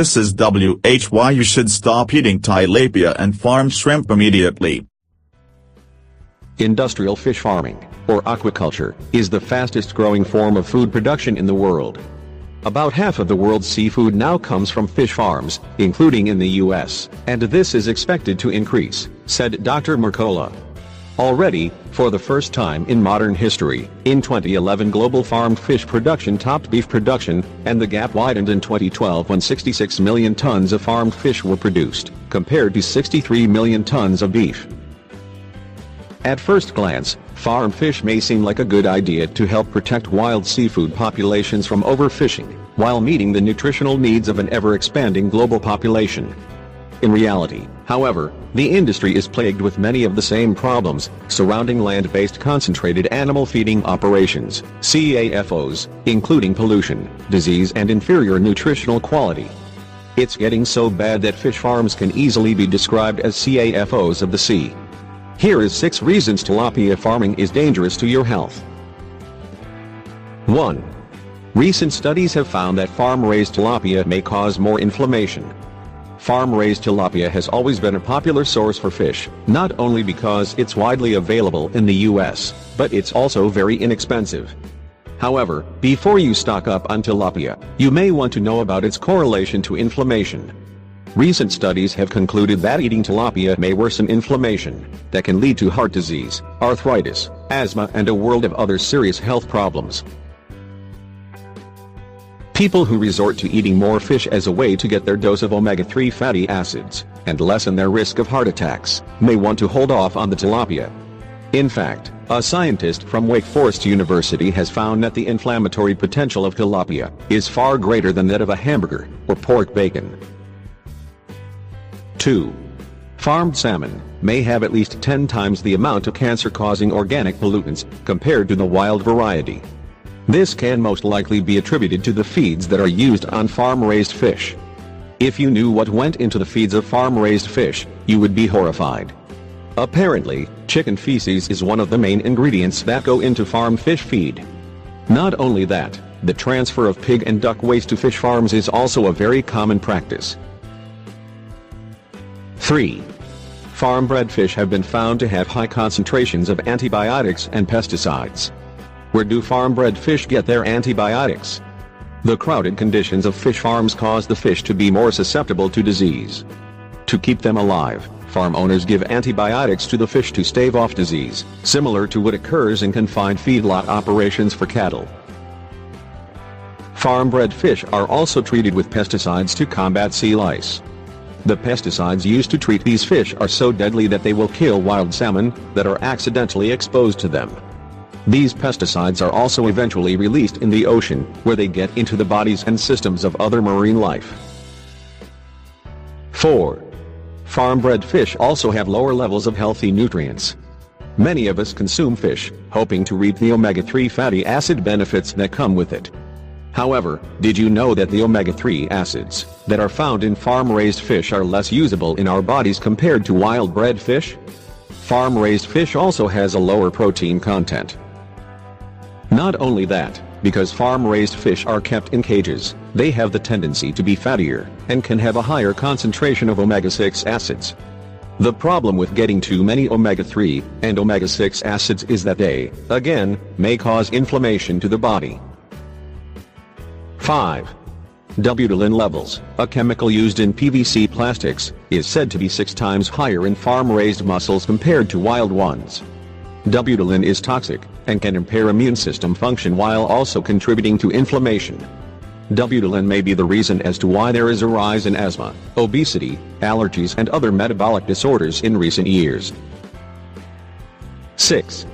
This is why you should stop eating tilapia and farm shrimp immediately. Industrial fish farming, or aquaculture, is the fastest growing form of food production in the world. About half of the world's seafood now comes from fish farms, including in the US, and this is expected to increase, said Dr. Mercola. Already, for the first time in modern history, in 2011 global farmed fish production topped beef production, and the gap widened in 2012 when 66 million tons of farmed fish were produced, compared to 63 million tons of beef. At first glance, farm fish may seem like a good idea to help protect wild seafood populations from overfishing, while meeting the nutritional needs of an ever-expanding global population. In reality, however, the industry is plagued with many of the same problems surrounding land-based concentrated animal feeding operations, CAFOs, including pollution, disease and inferior nutritional quality. It's getting so bad that fish farms can easily be described as CAFOs of the sea. Here is 6 reasons tilapia farming is dangerous to your health. 1. Recent studies have found that farm-raised tilapia may cause more inflammation. Farm-raised tilapia has always been a popular source for fish, not only because it's widely available in the US, but it's also very inexpensive. However, before you stock up on tilapia, you may want to know about its correlation to inflammation. Recent studies have concluded that eating tilapia may worsen inflammation, that can lead to heart disease, arthritis, asthma and a world of other serious health problems. People who resort to eating more fish as a way to get their dose of omega-3 fatty acids, and lessen their risk of heart attacks, may want to hold off on the tilapia. In fact, a scientist from Wake Forest University has found that the inflammatory potential of tilapia is far greater than that of a hamburger or pork bacon. 2. Farmed salmon may have at least 10 times the amount of cancer-causing organic pollutants compared to the wild variety. This can most likely be attributed to the feeds that are used on farm-raised fish. If you knew what went into the feeds of farm-raised fish, you would be horrified. Apparently, chicken feces is one of the main ingredients that go into farm fish feed. Not only that, the transfer of pig and duck waste to fish farms is also a very common practice. 3. Farm-bred fish have been found to have high concentrations of antibiotics and pesticides. Where do farm-bred fish get their antibiotics? The crowded conditions of fish farms cause the fish to be more susceptible to disease. To keep them alive, farm owners give antibiotics to the fish to stave off disease, similar to what occurs in confined feedlot operations for cattle. Farm-bred fish are also treated with pesticides to combat sea lice. The pesticides used to treat these fish are so deadly that they will kill wild salmon that are accidentally exposed to them. These pesticides are also eventually released in the ocean, where they get into the bodies and systems of other marine life. 4. Farm-bred fish also have lower levels of healthy nutrients. Many of us consume fish, hoping to reap the omega-3 fatty acid benefits that come with it. However, did you know that the omega-3 acids that are found in farm-raised fish are less usable in our bodies compared to wild-bred fish? Farm-raised fish also has a lower protein content. Not only that, because farm-raised fish are kept in cages, they have the tendency to be fattier, and can have a higher concentration of omega-6 acids. The problem with getting too many omega-3 and omega-6 acids is that they, again, may cause inflammation to the body. 5. Butylene levels, a chemical used in PVC plastics, is said to be 6 times higher in farm-raised mussels compared to wild ones. Butylene is toxic, and can impair immune system function while also contributing to inflammation. Butylene may be the reason as to why there is a rise in asthma, obesity, allergies and other metabolic disorders in recent years. 6.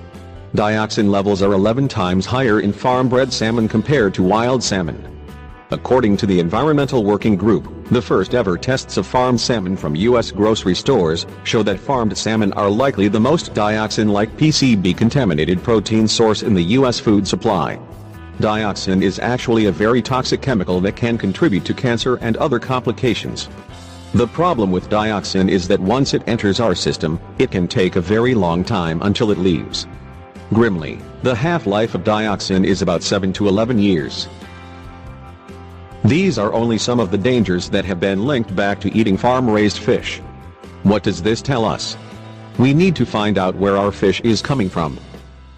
Dioxin levels are 11 times higher in farm-bred salmon compared to wild salmon. According to the Environmental Working Group, the first ever tests of farmed salmon from U.S. grocery stores show that farmed salmon are likely the most dioxin-like PCB-contaminated protein source in the U.S. food supply. Dioxin is actually a very toxic chemical that can contribute to cancer and other complications. The problem with dioxin is that once it enters our system, it can take a very long time until it leaves. Grimly, the half-life of dioxin is about 7 to 11 years. These are only some of the dangers that have been linked back to eating farm-raised fish. What does this tell us? We need to find out where our fish is coming from.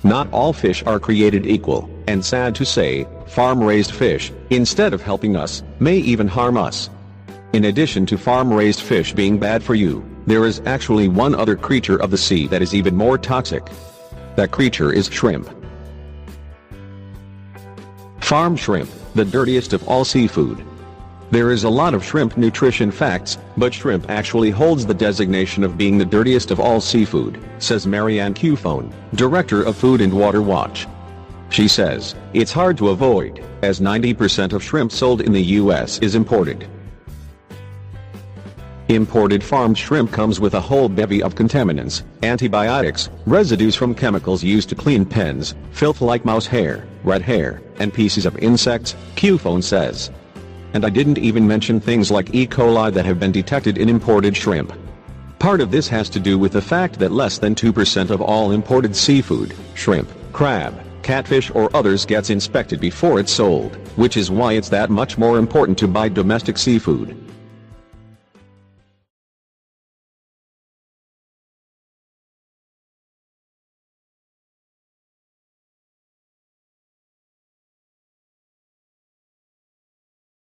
Not all fish are created equal, and sad to say, farm-raised fish, instead of helping us, may even harm us. In addition to farm-raised fish being bad for you, there is actually one other creature of the sea that is even more toxic. That creature is shrimp. Farm shrimp, the dirtiest of all seafood. There is a lot of shrimp nutrition facts, but shrimp actually holds the designation of being the dirtiest of all seafood, says Marianne Cufone, Director of Food and Water Watch. She says, it's hard to avoid, as 90% of shrimp sold in the US is imported. Imported farmed shrimp comes with a whole bevy of contaminants, antibiotics, residues from chemicals used to clean pens, filth like mouse hair, rat hair, and pieces of insects, Cufone says. And I didn't even mention things like E. coli that have been detected in imported shrimp. Part of this has to do with the fact that less than 2% of all imported seafood, shrimp, crab, catfish or others gets inspected before it's sold, which is why it's that much more important to buy domestic seafood.